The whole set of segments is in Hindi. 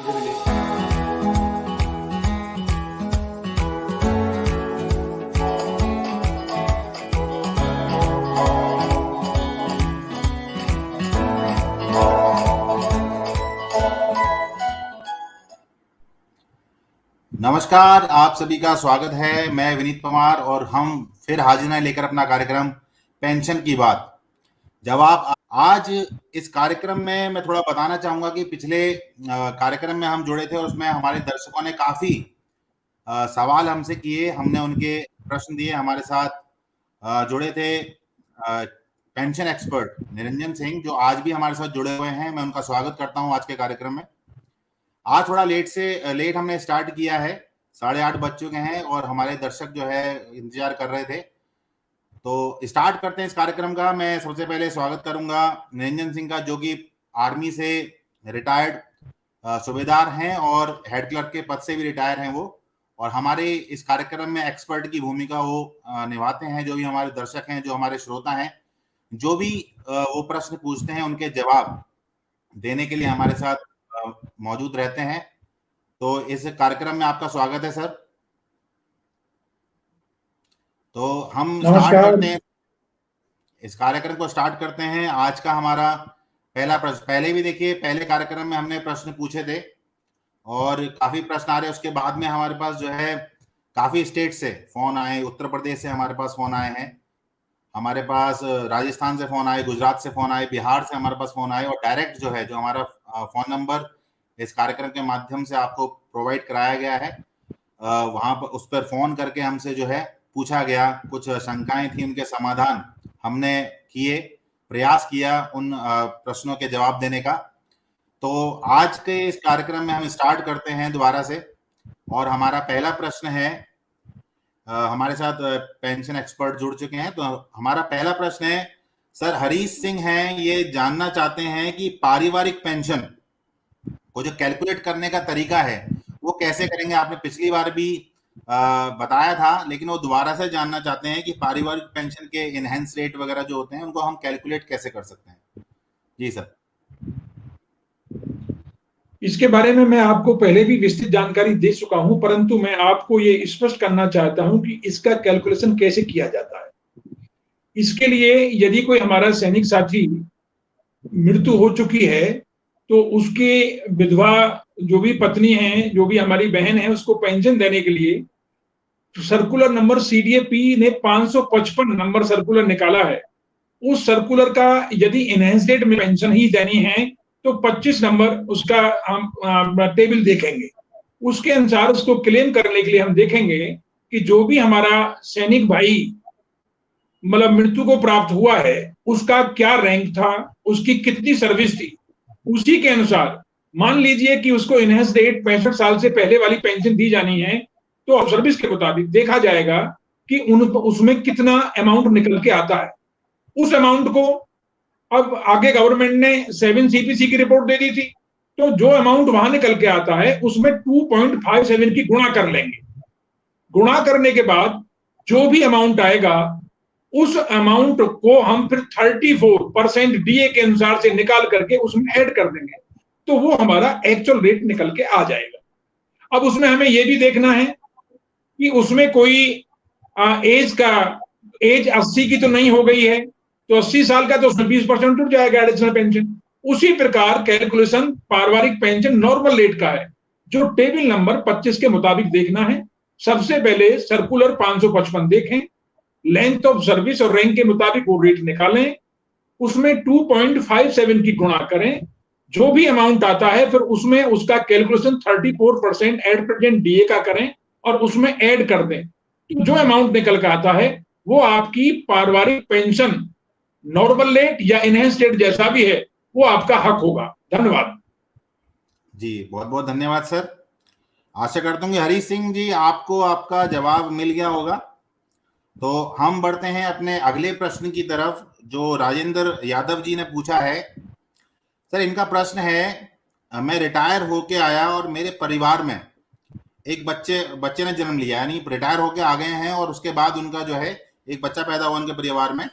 नमस्कार, आप सभी का स्वागत है। मैं विनीत पवार और हम फिर हाजिर हैं लेकर अपना कार्यक्रम पेंशन की बात। जवाब आज इस कार्यक्रम में मैं थोड़ा बताना चाहूंगा कि पिछले कार्यक्रम में हम जुड़े थे और उसमें हमारे दर्शकों ने काफी सवाल हमसे किए, हमने उनके प्रश्न दिए। हमारे साथ जुड़े थे पेंशन एक्सपर्ट निरंजन सिंह, जो आज भी हमारे साथ जुड़े हुए हैं। मैं उनका स्वागत करता हूं आज के कार्यक्रम में। आज थोड़ा लेट हमने स्टार्ट किया है, 8:30 बज चुके हैं और हमारे दर्शक जो है इंतजार कर रहे थे। तो स्टार्ट करते हैं इस कार्यक्रम का। मैं सबसे पहले स्वागत करूंगा निरंजन सिंह का, जो कि आर्मी से रिटायर्ड सूबेदार हैं और हेड क्लर्क के पद से भी रिटायर हैं वो, और हमारे इस कार्यक्रम में एक्सपर्ट की भूमिका वो निभाते हैं। जो भी हमारे दर्शक हैं, जो हमारे श्रोता हैं, जो भी वो प्रश्न पूछते हैं उनके जवाब देने के लिए हमारे साथ मौजूद रहते हैं। तो इस कार्यक्रम में आपका स्वागत है सर। तो हम स्टार्ट करते हैं, इस कार्यक्रम को स्टार्ट करते हैं। आज का हमारा पहला प्रश्न, पहले भी देखिए पहले कार्यक्रम में हमने प्रश्न पूछे थे और काफी प्रश्न आ रहे हैं। उसके बाद में हमारे पास जो है काफी स्टेट से फोन आए, उत्तर प्रदेश से हमारे पास फोन आए हैं, हमारे पास राजस्थान से फोन आए, गुजरात से फोन आए, बिहार से हमारे पास फोन आए, और डायरेक्ट जो है जो हमारा फोन नंबर इस कार्यक्रम के माध्यम से आपको प्रोवाइड कराया गया है, वहां पर उस पर फोन करके हमसे जो है पूछा गया, कुछ शंकाएं थी, उनके समाधान हमने किए, प्रयास किया उन प्रश्नों के जवाब देने का। तो आज के इस कार्यक्रम में हम स्टार्ट करते हैं दोबारा से, और हमारा पहला प्रश्न है, हमारे साथ पेंशन एक्सपर्ट जुड़ चुके हैं। तो हमारा पहला प्रश्न है, सर हरीश सिंह हैं, ये जानना चाहते हैं कि पारिवारिक पेंशन को जो कैलकुलेट करने का तरीका है वो कैसे करेंगे। आपने पिछली बार भी बताया था, लेकिन वो दोबारा से जानना चाहते हैं कि पारिवारिक पेंशन के इनहेंस रेट वगैरह जो होते हैं उनको हम कैलकुलेट कैसे कर सकते हैं। जी सर। इसके बारे में मैं आपको पहले भी विस्तृत जानकारी दे चुका हूं, परंतु मैं आपको ये स्पष्ट करना चाहता हूं कि इसका कैलकुलेशन कैसे किया जाता है। इसके लिए यदि कोई हमारा सैनिक साथी मृत्यु हो चुकी है तो उसके विधवा जो भी पत्नी है, जो भी हमारी बहन है, उसको पेंशन देने के लिए सर्कुलर नंबर सीडीएपी ने 555 नंबर सर्कुलर निकाला है। उस सर्कुलर का यदि इनहेंस रेट में पेंशन ही देनी है तो 25 नंबर उसका हम टेबल देखेंगे। उसके अनुसार उसको क्लेम करने के लिए हम देखेंगे कि जो भी हमारा सैनिक भाई मतलब मृत्यु को प्राप्त हुआ है उसका क्या रैंक था, उसकी कितनी सर्विस थी। उसी के अनुसार मान लीजिए कि उसको इनहेंस रेट 65 साल से पहले वाली पेंशन दी जानी है, तो सर्विस के मुताबिक देखा जाएगा कि उसमें कितना अमाउंट निकल के आता है। उस अमाउंट को अब आगे गवर्नमेंट ने 7 सीपीसी की रिपोर्ट दे दी थी, तो जो अमाउंट वहां निकल के आता है उसमें 2.57 की गुणा कर लेंगे। गुणा करने के बाद जो भी अमाउंट आएगा उस अमाउंट को हम फिर 34% डीए के अनुसार से निकाल करके उसमें ऐड कर देंगे, तो वो हमारा एक्चुअल रेट निकल के आ जाएगा। अब उसमें हमें यह भी देखना है कि उसमें कोई एज 80 की तो नहीं हो गई है, तो 80 साल का तो उसमें 20% उठ जाएगा एडिशनल पेंशन। उसी प्रकार कैलकुलेशन पारिवारिक पेंशन नॉर्मल रेट का है, जो टेबल नंबर 25 के मुताबिक देखना है। सबसे पहले सर्कुलर 555 देखें, लेंथ ऑफ सर्विस और रैंक के मुताबिक वो रेट निकालें, उसमें 2.57 की गुणा करें, जो भी अमाउंट आता है फिर उसमें उसका कैलकुलेशन 34% एड प्रेजेंट डीए का करें और उसमें ऐड कर दें। तो जो अमाउंट निकल कर आता है वो आपकी पारिवारिक पेंशन नॉर्मल रेट या इनहेंस रेट जैसा भी है वो आपका हक होगा। धन्यवाद जी, बहुत बहुत धन्यवाद सर। आशा करता हूँ कि हरीश सिंह जी आपको आपका जवाब मिल गया होगा। तो हम बढ़ते हैं अपने अगले प्रश्न की तरफ, जो राजेंद्र यादव जी ने पूछा है। सर इनका प्रश्न है, मैं रिटायर होके आया और मेरे परिवार में एक बच्चे ने जन्म लिया, यानी रिटायर होके आ गए हैं और उसके बाद उनका जो है एक बच्चा पैदा हुआ उनके परिवार में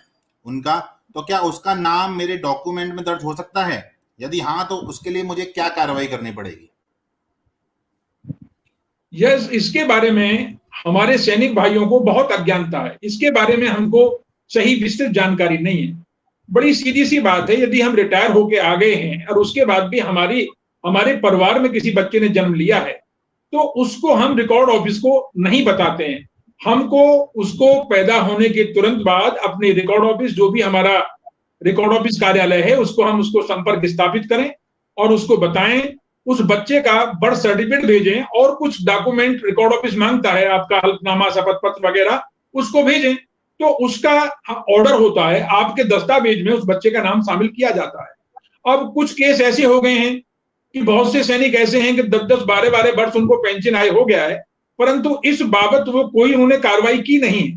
उनका, तो क्या उसका नाम मेरे डॉक्यूमेंट में दर्ज हो सकता है? यदि हाँ, तो उसके लिए मुझे क्या कार्रवाई करनी पड़ेगी? यस, इसके बारे में हमारे सैनिक भाइयों को बहुत अज्ञानता है। इसके बारे में हमको सही विस्तृत जानकारी नहीं है। बड़ी सीधी सी बात है, यदि हम रिटायर होके आ गए हैं और उसके बाद भी हमारे परिवार में किसी बच्चे ने जन्म लिया है, तो उसको हम रिकॉर्ड ऑफिस को नहीं बताते हैं। हमको उसको पैदा होने के तुरंत बाद अपने रिकॉर्ड ऑफिस, जो भी हमारा रिकॉर्ड ऑफिस कार्यालय है, उसको संपर्क स्थापित करें और उसको बताएं। उस बच्चे का बर्थ सर्टिफिकेट भेजें और कुछ डॉक्यूमेंट रिकॉर्ड ऑफिस मांगता है, आपका हल्फनामा, शपथ पत्र वगैरह, उसको भेजें। तो उसका ऑर्डर होता है, आपके दस्तावेज में उस बच्चे का नाम शामिल किया जाता है। अब कुछ केस ऐसे हो गए हैं कि बहुत से सैनिक ऐसे हैं कि 10-10, 12-12 वर्ष उनको पेंशन आय हो गया है, परंतु इस बाबत वो कोई उन्होंने कार्रवाई की नहीं।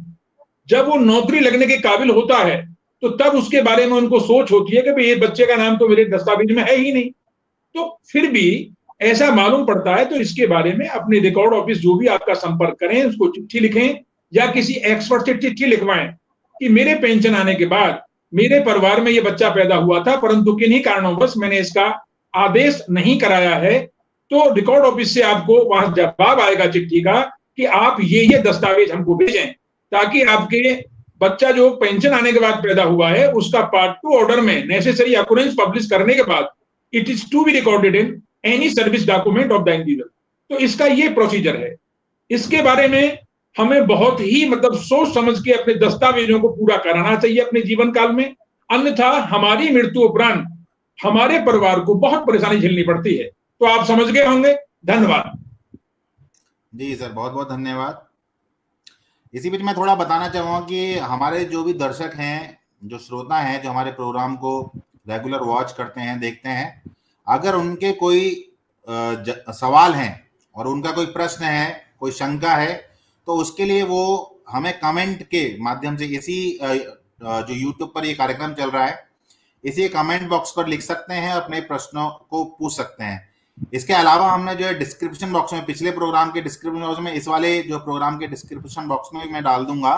जब वो नौकरी लगने के काबिल होता है तो तब उसके बारे में उनको सोच होती है कि भाई ये बच्चे का नाम तो मेरे दस्तावेज में है ही नहीं। तो फिर भी ऐसा मालूम पड़ता है, तो इसके बारे में अपने रिकॉर्ड ऑफिस जो भी आपका संपर्क करें, उसको चिट्ठी लिखें या किसी एक्सपर्ट से चिट्ठी लिखवाएं कि मेरे पेंशन आने के बाद मेरे परिवार में ये बच्चा पैदा हुआ था, परंतु किन्हीं कारणोंवश मैंने इसका आदेश नहीं कराया है। तो रिकॉर्ड ऑफिस से आपको वहां जवाब आएगा चिट्ठी का कि आप ये दस्तावेज हमको भेजें, ताकि आपके बच्चा जो पेंशन आने के बाद पैदा हुआ है उसका पार्ट 2 ऑर्डर में नेसेसरी अकुरेंस पब्लिश करने के बाद it is to be recorded in any service document of the individual. तो इसका ये प्रोसीजर है। इसके बारे में हमें बहुत ही मतलब सोच समझ के अपने दस्तावेजों को पूरा कराना चाहिए अपने जीवन काल में, अन्यथा हमारी मृत्यु उपरांत हमारे परिवार को बहुत परेशानी झेलनी पड़ती है। तो आप समझ गए होंगे। धन्यवाद। जी सर, बहुत बहुत धन्यवाद। इसी बीच मैं थोड़ा बताना चाहूँगा कि हमारे जो भी दर्शक हैं, जो श्रोता हैं, जो हमारे प्रोग्राम को रेगुलर वॉच करते हैं, देखते हैं, अगर उनके कोई सवाल हैं और उनका कोई प्रश्न है, कोई शंका है, तो उसके लिए वो हमें कमेंट के माध्यम से इसी जो यूट्यूब पर ये कार्यक्रम चल रहा है, इसी कमेंट बॉक्स पर लिख सकते हैं, अपने प्रश्नों को पूछ सकते हैं। इसके अलावा हमने जो है डिस्क्रिप्शन बॉक्स में, पिछले प्रोग्राम के डिस्क्रिप्शन बॉक्स में, इस वाले जो प्रोग्राम के डिस्क्रिप्शन बॉक्स में मैं डाल दूंगा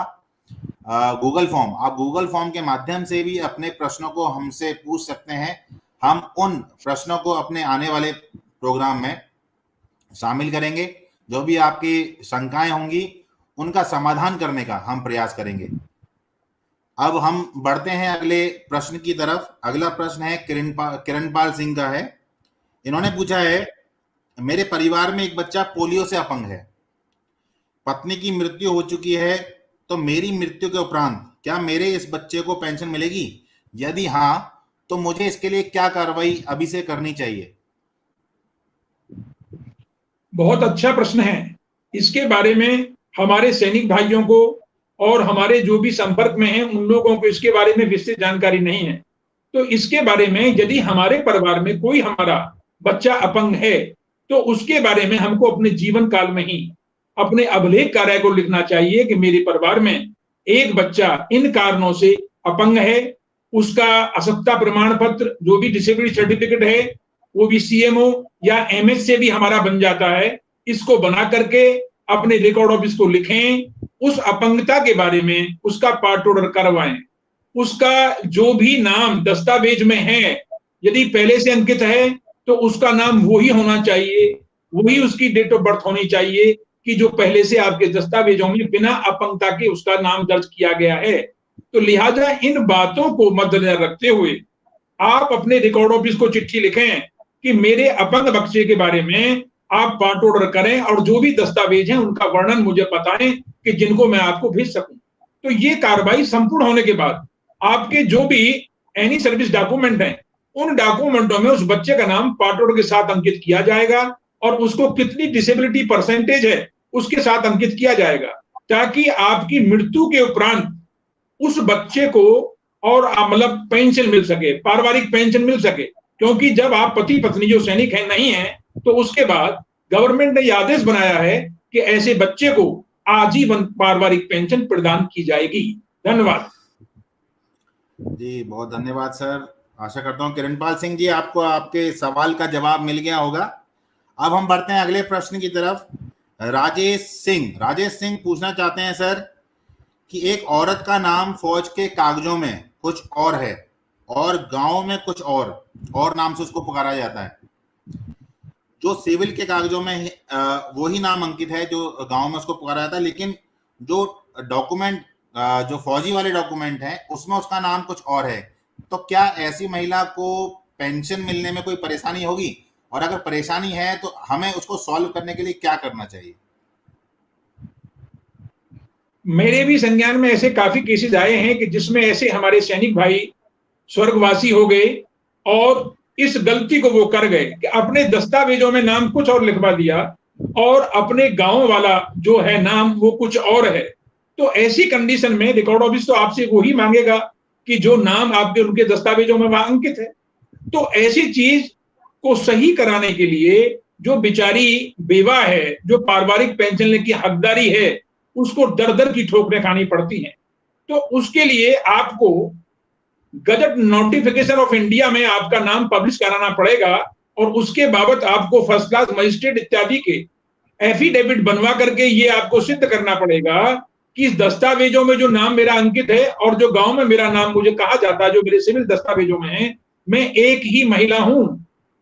गूगल फॉर्म। आप गूगल फॉर्म के माध्यम से भी अपने प्रश्नों को हमसे पूछ सकते हैं। हम उन प्रश्नों को अपने आने वाले प्रोग्राम में शामिल करेंगे। जो भी आपकी शंकाएं होंगी उनका समाधान करने का हम प्रयास करेंगे। अब हम बढ़ते हैं अगले प्रश्न की तरफ। अगला प्रश्न है किरणपाल सिंह का है। इन्होंने पूछा है, मेरे परिवार में एक बच्चा पोलियो से अपंग है, पत्नी की मृत्यु हो चुकी है, तो मेरी मृत्यु के उपरांत क्या मेरे इस बच्चे को पेंशन मिलेगी? यदि हाँ, तो मुझे इसके लिए क्या कार्रवाई अभी से करनी चाहिए? बहुत अच्छा प्रश्न है। इसके बारे में हमारे सैनिक भाइयों को और हमारे जो भी संपर्क में हैं उन लोगों को इसके बारे में विस्तृत जानकारी नहीं है। तो इसके बारे में यदि हमारे परिवार में कोई हमारा बच्चा अपंग है, तो उसके बारे में हमको अपने जीवन काल में ही अपने अभिलेख कार्य को लिखना चाहिए कि मेरे परिवार में एक बच्चा इन कारणों से अपंग है। उसका असत्ता प्रमाण पत्र, जो भी डिसेबिलिटी सर्टिफिकेट है, वो भी सीएमओ या एमएस से भी हमारा बन जाता है। इसको बना करके अपने रिकॉर्ड ऑफिस को लिखें। उस अपंगता के बारे में उसका पार्ट ऑर्डर करवाएं। उसका जो भी नाम दस्तावेज में है, यदि पहले से अंकित है तो उसका नाम वही होना चाहिए, वही उसकी डेट ऑफ बर्थ होनी चाहिए कि जो पहले से आपके दस्तावेजों में बिना अपंगता के उसका नाम दर्ज किया गया है। तो लिहाजा इन बातों को मद्देनजर रखते हुए आप अपने रिकॉर्ड ऑफिस को चिट्ठी लिखें कि मेरे अपंग बच्चे के बारे में आप पार्ट ऑर्डर करें और जो भी दस्तावेज हैं उनका वर्णन मुझे बताएं कि जिनको मैं आपको भेज सकूं। तो ये कार्रवाई संपूर्ण होने के बाद आपके जो भी एनी सर्विस डॉक्यूमेंट हैं, उन डॉक्यूमेंटों में उस बच्चे का नाम पार्ट ऑर्डर के साथ अंकित किया जाएगा और उसको कितनी डिसेबिलिटी परसेंटेज है उसके साथ अंकित किया जाएगा, ताकि आपकी मृत्यु के उपरांत उस बच्चे को और मतलब पेंशन मिल सके, पारिवारिक पेंशन मिल सके। क्योंकि जब आप पति पत्नी जो सैनिक है नहीं है, तो उसके बाद गवर्नमेंट ने यह आदेश बनाया है कि ऐसे बच्चे को आजीवन पारिवारिक पेंशन प्रदान की जाएगी। धन्यवाद जी, बहुत धन्यवाद सर। आशा करता हूँ किरणपाल सिंह जी, आपको आपके सवाल का जवाब मिल गया होगा। अब हम बढ़ते हैं अगले प्रश्न की तरफ। राजेश सिंह पूछना चाहते हैं सर कि एक औरत का नाम फौज के कागजों में कुछ और है और गांव में कुछ और नाम से उसको पुकारा जाता है। जो सिविल के कागजों में वही नाम अंकित है जो गांव में उसको पुकारा जाता है, लेकिन जो डॉक्यूमेंट जो फौजी वाले डॉक्यूमेंट है उसमें उसका नाम कुछ और है। तो क्या ऐसी महिला को पेंशन मिलने में कोई परेशानी होगी, और अगर परेशानी है तो हमें उसको सॉल्व करने के लिए क्या करना चाहिए? मेरे भी संज्ञान में ऐसे काफी केसेस आए हैं कि जिसमें ऐसे हमारे सैनिक भाई स्वर्गवासी हो गए और इस गलती को वो कर गए कि अपने दस्तावेजों में नाम कुछ और लिखवा दिया और अपने गांव वाला जो है नाम वो कुछ और है। तो ऐसी कंडीशन में रिकॉर्ड ऑफिस तो आपसे वही मांगेगा कि जो नाम आपके उनके दस्तावेजों में वहां अंकित है। तो ऐसी चीज को सही कराने के लिए जो बेचारी बेवा है, जो पारिवारिक पेंशन लेने की हकदारी है, उसको दर दर की ठोकरें खानी पड़ती हैं। तो उसके लिए आपको गजट नोटिफिकेशन ऑफ इंडिया में आपका नाम पब्लिश कराना पड़ेगा और उसके बाबत आपको फर्स्ट क्लास मजिस्ट्रेट इत्यादि के एफिडेविट बनवा करके ये आपको सिद्ध करना पड़ेगा कि इस दस्तावेजों में जो नाम मेरा अंकित है और जो गांव में मेरा नाम मुझे कहा जाता है जो मेरे सिविल दस्तावेजों में है, मैं एक ही महिला हूं।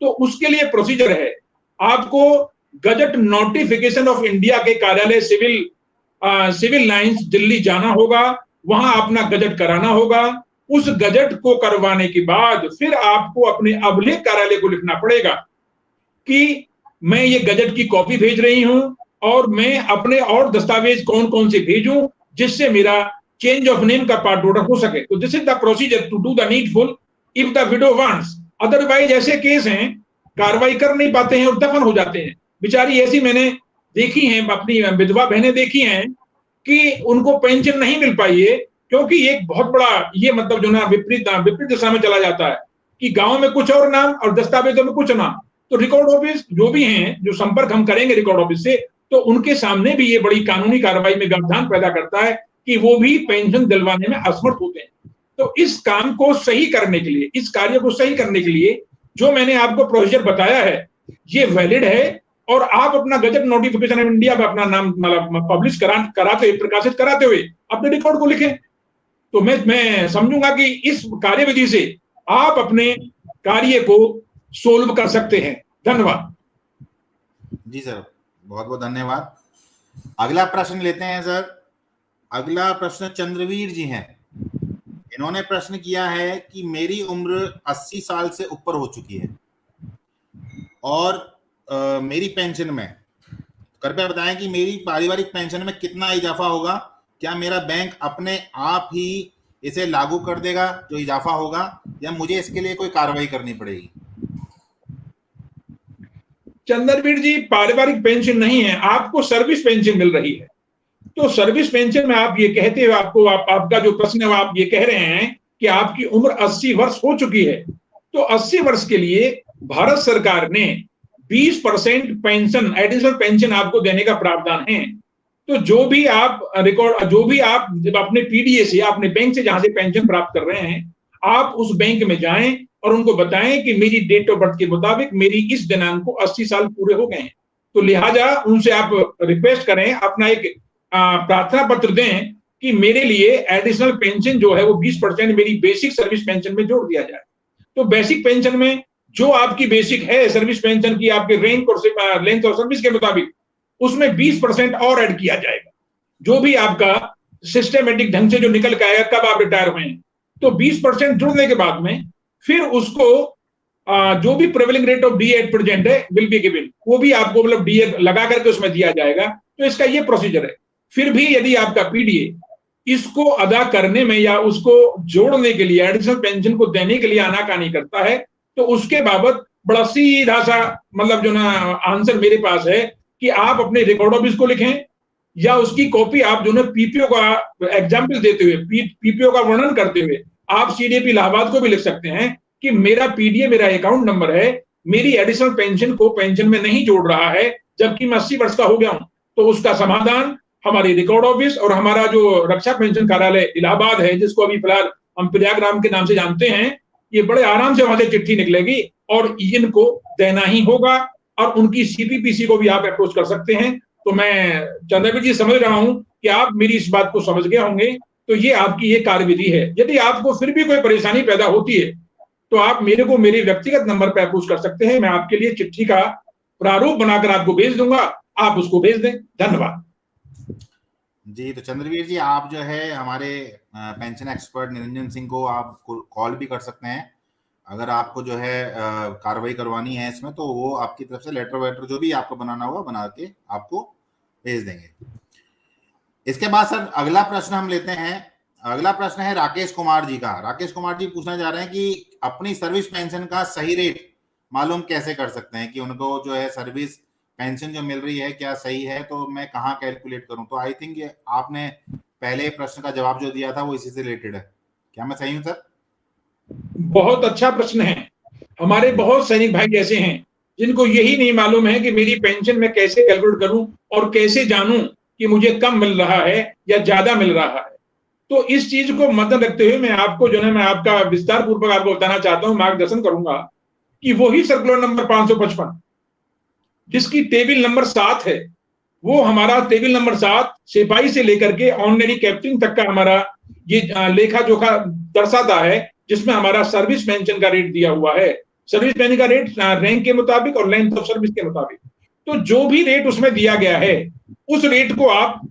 तो उसके लिए प्रोसीजर है, आपको गजट नोटिफिकेशन ऑफ इंडिया के कार्यालय सिविल लाइंस दिल्ली जाना होगा, वहां अपना गजट कराना होगा। उस गजट को करवाने के बाद फिर आपको अपने अभिलेख कार्यालय को लिखना पड़ेगा कि मैं ये गजट की कॉपी भेज रही हूं और मैं अपने और दस्तावेज कौन कौन से भेजूं जिससे मेरा चेंज ऑफ नेम का पार्ट ऑर्डर हो सके। तो this is the procedure to do the needful if the widow wants. Otherwise ऐसे केस हैं कार्रवाई कर नहीं पाते हैं और दफन हो जाते हैं। बेचारी ऐसी मैंने देखी हैं, अपनी विधवा बहनें देखी हैं कि उनको पेंशन नहीं मिल पाई है क्योंकि एक बहुत बड़ा ये मतलब जो ना विपरीत दिशा में चला जाता है कि गांव में कुछ और नाम और दस्तावेजों में कुछ नाम। तो रिकॉर्ड ऑफिस जो भी हैं, जो संपर्क हम करेंगे रिकॉर्ड ऑफिस से, तो उनके सामने भी ये बड़ी कानूनी कार्रवाई में व्यवधान पैदा करता है कि वो भी पेंशन दिलवाने में असमर्थ होते हैं। तो इस काम को सही करने के लिए, इस कार्य को सही करने के लिए जो मैंने आपको प्रोसीजर बताया है ये वैलिड है और आप अपना गजट नोटिफिकेशन ऑफ इंडिया में अपना नाम मतलब पब्लिश कराते प्रकाशित कराते हुए अपने रिकॉर्ड को लिखें। तो मैं समझूंगा कि इस कार्यविधि से आप अपने कार्य को सोल्व कर सकते हैं। धन्यवाद। जी सर, बहुत बहुत धन्यवाद। अगला प्रश्न लेते हैं सर। अगला प्रश्न चंद्रवीर जी हैं। इन्होंने प्रश्न किया है कि मेरी उम्र 80 साल से ऊपर हो चुकी है और मेरी पेंशन में, कृपया बताएं कि मेरी पारिवारिक पेंशन में कितना इजाफा होगा? क्या मेरा बैंक अपने आप ही इसे लागू कर देगा जो इजाफा होगा, या मुझे इसके लिए कोई कार्रवाई करनी पड़ेगी? चंद्रवीर जी, पारिवारिक पेंशन नहीं है, आपको सर्विस पेंशन मिल रही है। तो सर्विस पेंशन में आप ये कहते हो, आपका जो प्रश्न है आप ये कह रहे हैं कि आपकी उम्र 80 वर्ष हो चुकी है। तो 80 वर्ष के लिए भारत सरकार ने 20% पेंशन, एडिशनल पेंशन आपको देने का प्रावधान है। तो जो भी आप अपने पीडीए से, अपने बैंक से जहां से पेंशन प्राप्त कर रहे हैं, आप उस बैंक में जाएं और उनको बताएं कि मेरी डेट ऑफ बर्थ के मुताबिक मेरी इस दिनांक को 80 साल पूरे हो गए हैं। तो लिहाजा उनसे आप रिक्वेस्ट करें, अपना एक प्रार्थना पत्र दें कि मेरे लिए एडिशनल पेंशन जो है वो 20% मेरी बेसिक सर्विस पेंशन में जोड़ दिया जाए। तो बेसिक पेंशन में जो आपकी बेसिक है सर्विस पेंशन की, आपके रैंक और लेंथ और सर्विस के मुताबिक, उसमें 20% और ऐड किया जाएगा। जो भी आपका सिस्टमेटिक ढंग से जो निकल के आएगा कब आप रिटायर हुए हैं, तो 20% जुड़ने के बाद में फिर उसको जो भी prevailing rate of D at present है विल बी गिवन, वो भी आपको मतलब डी लगा करके उसमें दिया जाएगा। तो इसका ये प्रोसीजर है। फिर भी यदि आपका पीडीए इसको अदा करने में या उसको जोड़ने के लिए, एडिशनल पेंशन को देने के लिए आनाकानी करता है, तो उसके बाबत बड़ा सीधा सा मतलब जो ना आंसर मेरे पास है कि आप अपने रिकॉर्ड ऑफिस को लिखें या उसकी कॉपी आप जो ना पीपीओ का एग्जाम्पल देते हुए, पीपीओ का वर्णन करते हुए आप सीडीपी इलाहाबाद को भी लिख सकते हैं कि मेरा पीडीए मेरा अकाउंट नंबर है, मेरी एडिशनल पेंशन को पेंशन में नहीं जोड़ रहा है जबकि मैं 80 वर्ष का हो गया हूं। तो उसका समाधान हमारी रिकॉर्ड ऑफिस और हमारा जो रक्षा पेंशन कार्यालय इलाहाबाद है, जिसको अभी फिलहाल हम प्रयागराम के नाम से जानते हैं, ये बड़े आराम से वहां से चिट्ठी निकलेगी और इनको देना ही होगा। और उनकी सीपीपीसी को भी आप अप्रोच कर सकते हैं। तो मैं चंद्रवीर जी समझ रहा हूं कि आप मेरी इस बात को समझ गए होंगे। तो ये आपकी ये कार्यविधि है। यदि आपको फिर भी कोई परेशानी पैदा होती है तो आप मेरे को मेरे व्यक्तिगत नंबर पर अप्रोच कर सकते हैं। मैं आपके लिए चिट्ठी का प्रारूप बनाकर आपको भेज दूंगा, आप उसको भेज दें। धन्यवाद जी। तो चंद्रवीर जी, आप जो है हमारे पेंशन एक्सपर्ट निरंजन सिंह को आप कॉल भी कर सकते हैं। अगर आपको जो है कार्रवाई करवानी है इसमें, तो वो आपकी तरफ से लेटर वेटर जो भी आपको बनाना होगा बना के आपको भेज देंगे। इसके बाद सर अगला प्रश्न हम लेते हैं। अगला प्रश्न है राकेश कुमार जी का। राकेश कुमार जी पूछना चाह रहे हैं कि अपनी सर्विस पेंशन का सही रेट मालूम कैसे कर सकते हैं, कि उनको जो है सर्विस पेंशन जो मिल रही है क्या सही है, तो मैं कहाँ कैलकुलेट करूं। तो आई थिंक आपने पहले प्रश्न का जवाब जो दिया था वो इसी से रिलेटेड है, क्या मैं सही हूं सर? बहुत अच्छा प्रश्न है। हमारे बहुत सैनिक भाई ऐसे हैं जिनको यही नहीं मालूम है कि मेरी पेंशन मैं कैसे कैलकुलेट करूं और कैसे जानूं कि मुझे कम मिल रहा है या ज्यादा मिल रहा है। तो इस चीज को मद्देनजर रखते हुए मैं आपको जो है मैं आपका विस्तार पूर्वक आपको बताना चाहता हूं, मार्गदर्शन करूंगा कि वही सर्कुलर नंबर 555 जिसकी टेबल नंबर 7 है, वो हमारा टेबल नंबर 7 सिपाही से लेकर के ऑनरेरी कैप्टन तक का हमारा ये लेखा जोखा दर्शाता है, जिसमें हमारा सर्विस पेंशन का रेट दिया हुआ है। सर्विस पेंशन का रेट रैंक के मुताबिक और लेंथ ऑफ सर्विस के मुताबिक। तो जो भी रेट उसमें दिया गया है उस रेट को आप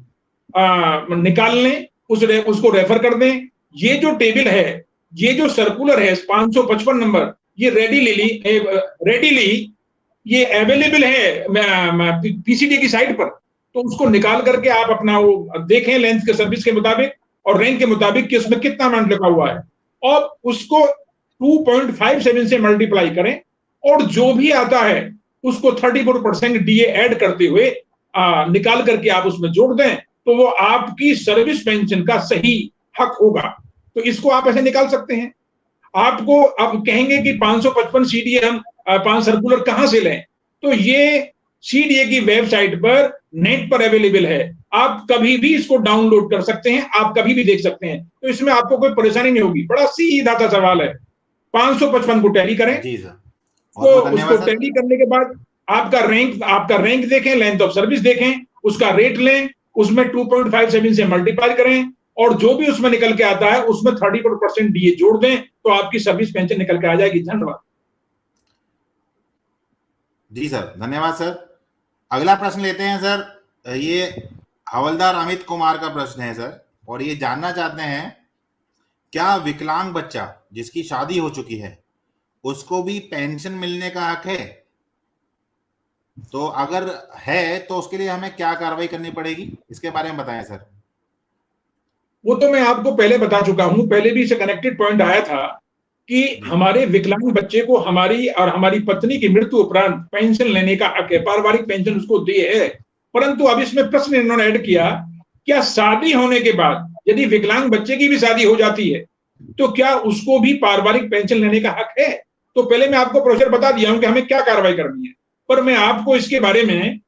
निकाल लें, उसको रेफर कर दें। ये जो टेबल है, ये जो सर्कुलर है 555 नंबर, ये रेडीली ये अवेलेबल है पीसीडी की साइट पर। तो उसको निकाल करके आप अपना वो देखें लेंथ के सर्विस के मुताबिक और रैंक के मुताबिक कि उसमें कितना अमाउंट लिखा हुआ है, और उसको 2.57 से मल्टीप्लाई करें, और जो भी आता है उसको 34% डीए ऐड करते हुए निकाल करके आप उसमें जोड़ दें, तो वो आपकी सर्विस पेंशन का सही हक होगा। तो इसको आप ऐसे निकाल सकते हैं। आपको अब कहेंगे कि 555 सीडीए हम 5 सर्कुलर कहां से लें, तो ये सीडीए की वेबसाइट पर नेट पर अवेलेबल है। आप कभी भी इसको डाउनलोड कर सकते हैं, आप कभी भी देख सकते हैं। तो इसमें आपको कोई परेशानी नहीं होगी। बड़ा सीधा सा सवाल है। 555 को टैली करें। जी सर, तो उसको टैली करने के बाद आपका रैंक देखें, लेंथ ऑफ सर्विस देखें, उसका रेट लें, उसमें 2.57 से मल्टीप्लाई करें, और जो भी उसमें निकल के आता है उसमें 34% डीए जोड़ दें, तो आपकी सर्विस पेंशन निकल के आ जाएगी। धन्यवाद। जी सर, धन्यवाद सर। अगला प्रश्न लेते हैं सर। ये हवलदार अमित कुमार का प्रश्न है सर, और ये जानना चाहते हैं क्या विकलांग बच्चा जिसकी शादी हो चुकी है उसको भी पेंशन मिलने का हक है? तो अगर है तो उसके लिए हमें क्या कार्रवाई करनी पड़ेगी, इसके बारे में बताएं सर। वो तो मैं आपको पहले बता चुका हूं, पहले भी इसे कनेक्टेड पॉइंट आया था कि हमारे विकलांग बच्चे को हमारी और हमारी पत्नी की मृत्यु उपरांत पेंशन लेने का हक है, पारिवारिक पेंशन उसको दिए है। परंतु अब इसमें प्रश्न इन्होंने ऐड किया, क्या शादी होने के बाद यदि विकलांग बच्चे की भी शादी हो जाती है तो क्या उसको भी पारिवारिक पेंशन लेने का हक है? तो पहले मैं आपको प्रोसीजर बता दिया हूं कि हमें क्या कार्रवाई करनी है, पर मैं आपको इसके बारे में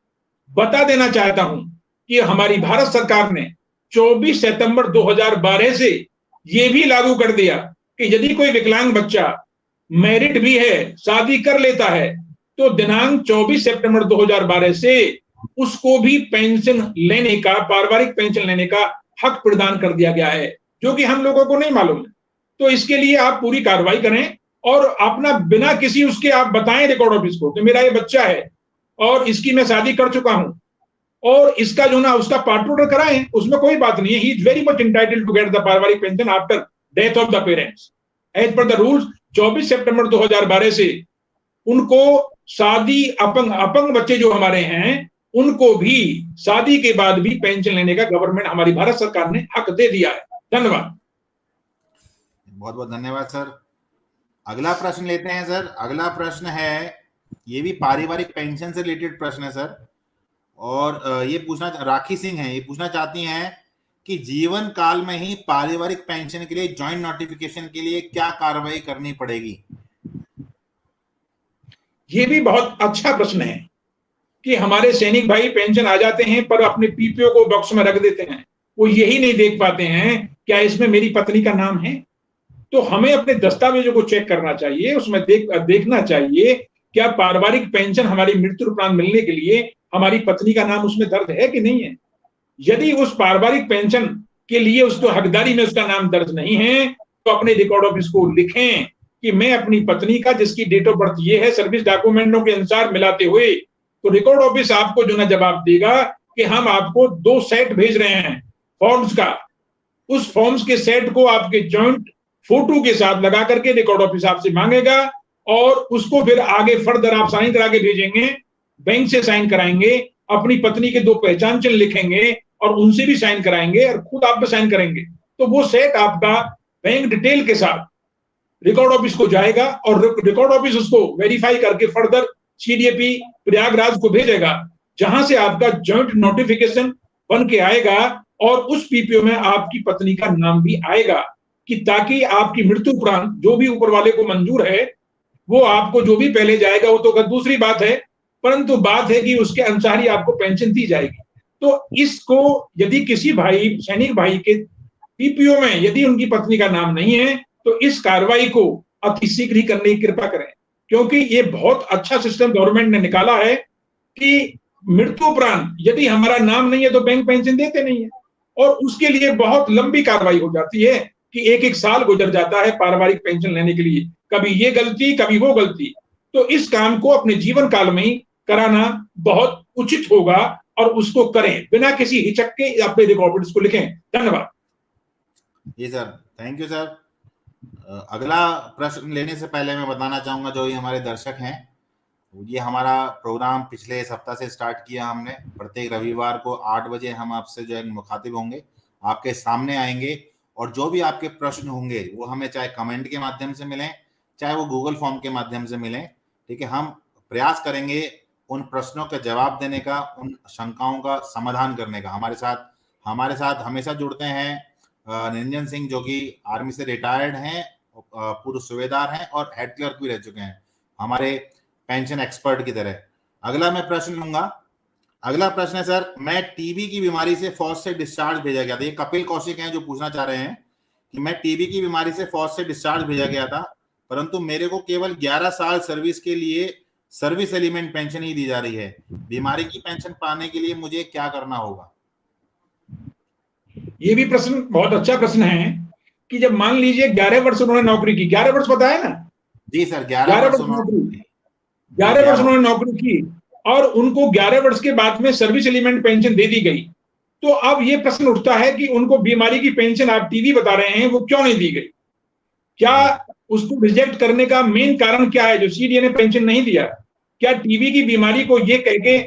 बता देना चाहता हूं कि हमारी भारत सरकार ने 24 सितंबर 2012 से यह भी लागू कर दिया कि यदि कोई विकलांग बच्चा मैरिड भी है, शादी कर लेता है, तो दिनांक 24 सितंबर 2012 से उसको भी पेंशन लेने का, पारिवारिक पेंशन लेने का हक प्रदान कर दिया गया है, जो कि हम लोगों को नहीं मालूम है। तो इसके लिए आप पूरी कार्रवाई करें और अपना बिना किसी उसके आप बताएं रिकॉर्ड ऑफिस को कि मेरा ये बच्चा है और इसकी मैं शादी कर चुका हूं, और इसका जो ना उसका पार्ट ऑर्डर कराएं, उसमें कोई बात नहीं है। He is very much entitled to get the पारिवारिक pension after death of the parents as per the rules. 24 सितंबर 2012 से उनको शादी अपंग बच्चे जो हमारे हैं उनको भी शादी के बाद भी पेंशन लेने का गवर्नमेंट, हमारी भारत सरकार ने हक दे दिया है। धन्यवाद। बहुत बहुत धन्यवाद सर। अगला प्रश्न लेते हैं सर। अगला प्रश्न है, ये भी पारिवारिक पेंशन से रिलेटेड प्रश्न है सर, और ये पूछना, राखी सिंह है, ये पूछना चाहती हैं कि जीवन काल में ही पारिवारिक पेंशन के लिए जॉइंट नोटिफिकेशन के लिए क्या कार्रवाई करनी पड़ेगी? ये भी बहुत अच्छा प्रश्न है कि हमारे सैनिक भाई पेंशन आ जाते हैं पर अपने पीपीओ को बॉक्स में रख देते हैं। वो यही नहीं देख पाते हैं क्या इसमें मेरी पत्नी का नाम है। तो हमें अपने दस्तावेजों को चेक करना चाहिए, उसमें देखना चाहिए क्या पारिवारिक पेंशन हमारी मृत्यु उपरांत मिलने के लिए हमारी पत्नी का नाम उसमें दर्ज है कि नहीं है। यदि उस पारिवारिक पेंशन के लिए उसको हकदारी में उसका नाम दर्ज नहीं है, तो अपने रिकॉर्ड ऑफिस को लिखें कि मैं अपनी पत्नी का, जिसकी डेट ऑफ बर्थ ये है, सर्विस डॉक्यूमेंटों के अनुसार मिलाते हुए तो रिकॉर्ड ऑफिस आपको जो ना जवाब देगा कि हम आपको 2 सेट भेज रहे हैं फॉर्म्स का, उस फॉर्म्स के सेट को आपके जॉइंट फोटो के साथ लगा करके रिकॉर्ड ऑफिस आपसे मांगेगा और उसको फिर आगे फर्दर आप साइन करा के भेजेंगे, बैंक से साइन कराएंगे, अपनी पत्नी के 2 पहचान चिन्ह लिखेंगे और उनसे भी साइन कराएंगे और खुद आप पे साइन करेंगे। तो वो सेट आपका बैंक डिटेल के साथ रिकॉर्ड ऑफिस को जाएगा और रिकॉर्ड ऑफिस उसको वेरीफाई करके फर्दर सीडीएपी प्रयागराज को भेजेगा, जहां से आपका जॉइंट नोटिफिकेशन बन के आएगा और उस पीपीओ में आपकी पत्नी का नाम भी आएगा, कि ताकि आपकी मृत्यु उपरांत जो भी ऊपर वाले को मंजूर है वो आपको जो भी पहले जाएगा वो तो दूसरी बात है, परंतु बात है कि उसके अनुसार ही आपको पेंशन दी जाएगी। तो इसको यदि किसी भाई सैनिक भाई के पीपीओ में यदि उनकी पत्नी का नाम नहीं है तो इस कार्रवाई को अति शीघ्र ही करने की कृपा करें, क्योंकि ये बहुत अच्छा सिस्टम गवर्नमेंट ने निकाला है कि मृत्यु उपरांत यदि हमारा नाम नहीं है तो बैंक पेंशन देते नहीं है, और उसके लिए बहुत लंबी कार्रवाई हो जाती है कि 1-1 साल गुजर जाता है पारिवारिक पेंशन लेने के लिए, कभी ये गलती कभी वो गलती। तो इस काम को अपने जीवन काल में ही कराना बहुत उचित होगा और उसको करें बिना किसी हिचक के अपने रिकॉर्ड्स को लिखें। धन्यवाद। जी सर, थैंक यू सर। अगला प्रश्न लेने से पहले मैं बताना चाहूंगा जो ये हमारे दर्शक हैं, ये हमारा प्रोग्राम पिछले सप्ताह से स्टार्ट किया हमने। प्रत्येक रविवार को 8 बजे हम आपसे जो है मुखातिब होंगे, आपके सामने आएंगे और जो भी आपके प्रश्न होंगे वो हमें चाहे कमेंट के माध्यम से मिलें, चाहे वो गूगल फॉर्म के माध्यम से मिलें, ठीक है। हम प्रयास करेंगे उन प्रश्नों का जवाब देने का, उन शंकाओं का समाधान करने का। हमारे साथ हमेशा जुड़ते हैं निरंजन सिंह, जो कि आर्मी से रिटायर्ड हैं, पूर्व सूबेदार हैं और हेड क्लर्क भी रह चुके हैं, हमारे पेंशन एक्सपर्ट की तरह। अगला मैं प्रश्न लूंगा। अगला प्रश्न है सर, मैं टीबी की बीमारी से फौज से डिस्चार्ज भेजा गया था। ये कपिल कौशिक हैं जो पूछना चाह रहे हैं कि मैं टीबी की बीमारी से फौज से डिस्चार्ज भेजा गया था, परंतु मेरे को केवल 11 साल सर्विस के लिए सर्विस एलिमेंट पेंशन ही दी जा रही है। बीमारी की पेंशन पाने के लिए मुझे क्या करना होगा? ये भी प्रश्न बहुत अच्छा प्रश्न है कि जब मान लीजिए 11 वर्ष उन्होंने नौकरी की, 11 वर्ष पता है ना? जी सर, 11 वर्ष नौकरी, 11 वर्ष उन्होंने नौकरी की और उनको 11 वर्ष के बाद में सर्विस एलिमेंट पेंशन दे दी गई। तो अब ये प्रश्न उठता है कि उनको बीमारी की पेंशन आप टीबी बता रहे हैं वो क्यों नहीं दी गई? क्या उसको रिजेक्ट करने का मेन कारण क्या है जो सीडीए ने पेंशन नहीं दिया? क्या टीबी की बीमारी को ये कह के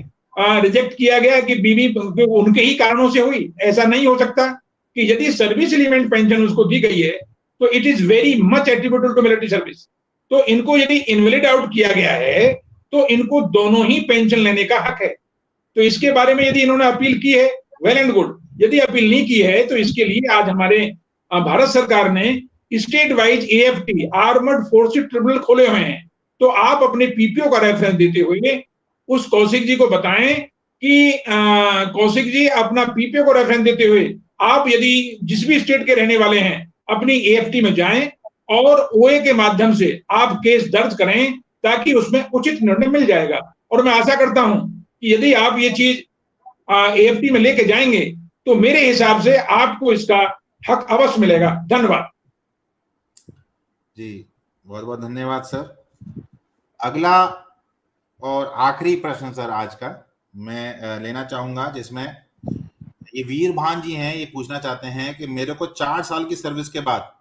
रिजेक्ट किया गया कि बीवी उनके ही कारणों से हुई? ऐसा नहीं हो सकता कि यदि सर्विस एलिमेंट पेंशन उसको दी गई है तो it is very much attributable to military service. तो इनको यदि इनवैलिड आउट किया गया है तो इनको दोनों ही पेंशन लेने का हक है। तो इसके बारे में यदि इन्होंने अपील की है, वेल एंड गुड। यदि अपील नहीं की है तो इसके लिए आज हमारे भारत सरकार ने state wise AFT armoured forces tribunal खोले हुए हैं। तो आप अपने पीपीओ का रेफरेंस देते हुए उस कौशिक जी को बताएं कि कौशिक जी अपना पीपीओ को रेफरेंस देते हुए आप यदि जिस भी स्टेट के रहने वाले हैं अपनी एएफटी में जाएं और ओए के माध्यम से आप केस दर्ज करें ताकि उसमें उचित निर्णय मिल जाएगा। और मैं आशा करता हूं कि यदि आप ये चीज एएफटी में लेके जाएंगे तो मेरे हिसाब से आपको इसका हक अवश्य मिलेगा। धन्यवाद जी, बहुत बहुत धन्यवाद सर। अगला और आखिरी प्रश्न सर आज का मैं लेना चाहूंगा, जिसमें ये वीर भान जी हैं, ये पूछना चाहते हैं कि मेरे को 4 साल की सर्विस के बाद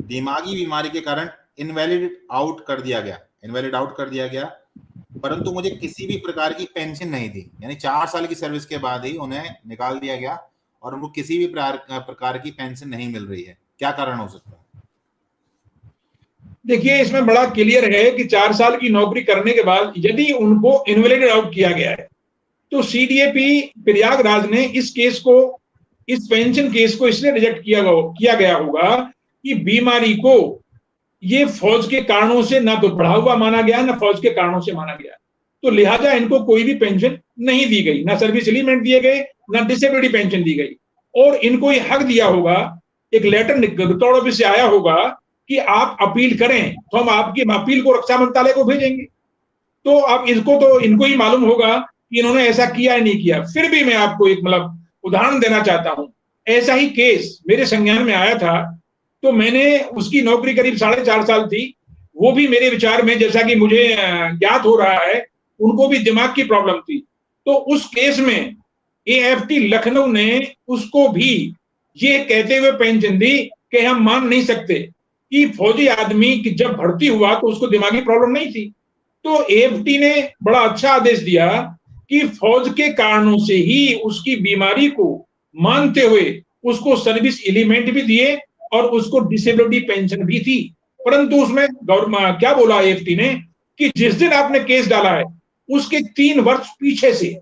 दिमागी बीमारी के कारण इनवैलिड आउट कर दिया गया, परंतु मुझे किसी भी प्रकार की पेंशन नहीं दी। यानी 4 साल की सर्विस के बाद ही उन्हें निकाल दिया गया और उनको किसी भी प्रकार की पेंशन नहीं मिल रही है। क्या कारण हो सकता है? देखिए, इसमें बड़ा क्लियर है कि 4 साल की नौकरी करने के बाद यदि उनको इनवैलिड आउट किया गया है तो सीडीएपी प्रयागराज ने इस केस को, इस पेंशन केस को इसलिए रिजेक्ट किया गया होगा कि बीमारी को ये फौज के कारणों से ना तो बढ़ा हुआ माना गया ना फौज के कारणों से माना गया। तो लिहाजा इनको कोई भी पेंशन नहीं दी गई, ना सर्विस एलिमेंट दिए गए, ना डिसेबिलिटी पेंशन दी गई। और इनको ये हक दिया होगा, एक लेटर रिकॉर्ड ऑफिस से आया होगा कि आप अपील करें तो हम आपकी अपील को रक्षा मंत्रालय को भेजेंगे। तो अब इनको ही मालूम होगा कि इन्होंने ऐसा किया या नहीं किया। फिर भी मैं आपको एक उदाहरण देना चाहता हूं। ऐसा ही केस मेरे संज्ञान में आया था, तो मैंने उसकी नौकरी करीब 4.5 साल थी। वो भी मेरे विचार में, जैसा कि मुझे ज्ञात हो रहा है उनको भी दिमाग की प्रॉब्लम थी। तो उस केस में एएफटी लखनऊ ने उसको भी ये कहते हुए पेंशन दी कि हम मान नहीं सकते कि फौजी आदमी की जब भर्ती हुआ तो उसको दिमागी प्रॉब्लम नहीं थी। तो एएफटी ने बड़ा अच्छा आदेश दिया कि फौज के कारणों से ही उसकी बीमारी को मानते हुए उसको सर्विस एलिमेंट भी दिए और उसको डिसेबिलिटी पेंशन भी थी। परंतु उसमें क्या बोला एएफटी ने कि जिस दिन आपने केस डाला है उसके 3 वर्ष पीछे से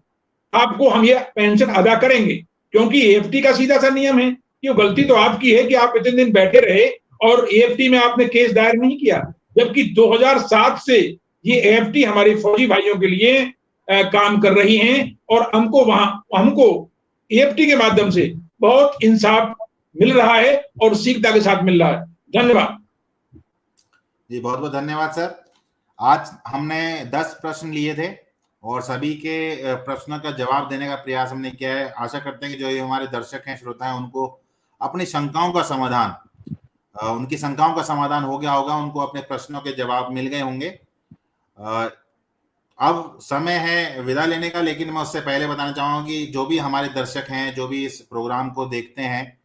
आपको हम ये पेंशन अदा करेंगे, क्योंकि एएफटी का सीधा सा नियम है कि गलती तो आपकी है कि आप इतने दिन बैठे रहे और एएफटी में आपने केस दायर नहीं किया, जबकि 2007 से ये एएफटी हमारे फौजी भाइयों के लिए काम कर रही हैं और हमको एएफटी के माध्यम से बहुत इंसाफ मिल रहा है और सीखता के साथ मिल रहा है। धन्यवाद जी, बहुत बहुत धन्यवाद सर। आज हमने 10 प्रश्न लिए थे और सभी के प्रश्नों का जवाब देने का प्रयास हमने किया है। आशा करते हैं कि जो ये हमारे दर्शक हैं, श्रोता हैं, उनको अपनी शंकाओं का समाधान उनकी शंकाओं का समाधान हो गया होगा, उनको अपने प्रश्नों के जवाब मिल गए होंगे। अब समय है विदा लेने का, लेकिन मैं उससे पहले बताना चाहूंगा कि जो भी हमारे दर्शक हैं, जो भी इस प्रोग्राम को देखते हैं,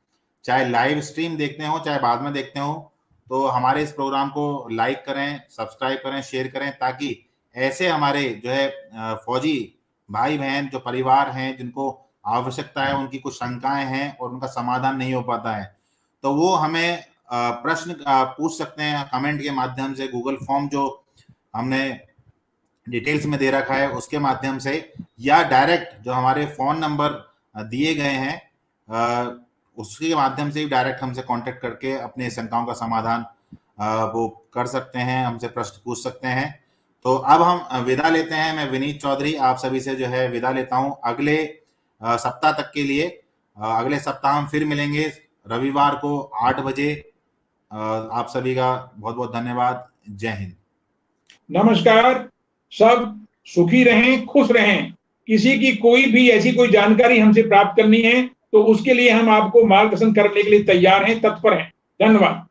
चाहे लाइव स्ट्रीम देखते हो चाहे बाद में देखते हो, तो हमारे इस प्रोग्राम को लाइक करें, सब्सक्राइब करें, शेयर करें, ताकि ऐसे हमारे जो है फौजी भाई बहन जो परिवार हैं, जिनको आवश्यकता है, उनकी कुछ शंकाएं हैं और उनका समाधान नहीं हो पाता है, तो वो हमें प्रश्न पूछ सकते हैं कमेंट के माध्यम से। गूगल फॉर्म जो हमने डिटेल्स में दे रखा है उसके माध्यम से, या डायरेक्ट जो हमारे फोन नंबर दिए गए हैं उसके माध्यम से भी डायरेक्ट हमसे कांटेक्ट करके अपने शंकाओं का समाधान वो कर सकते हैं, हमसे प्रश्न पूछ सकते हैं। तो अब हम विदा लेते हैं। मैं विनीत चौधरी आप सभी से जो है विदा लेता हूं अगले सप्ताह तक के लिए। अगले सप्ताह हम फिर मिलेंगे रविवार को 8 बजे। आप सभी का बहुत बहुत धन्यवाद। जय हिंद। नमस्कार। सब सुखी रहें, खुश रहें। किसी की कोई भी ऐसी कोई जानकारी हमसे प्राप्त करनी है तो उसके लिए हम आपको मार्गदर्शन करने के लिए तैयार हैं, तत्पर हैं। धन्यवाद।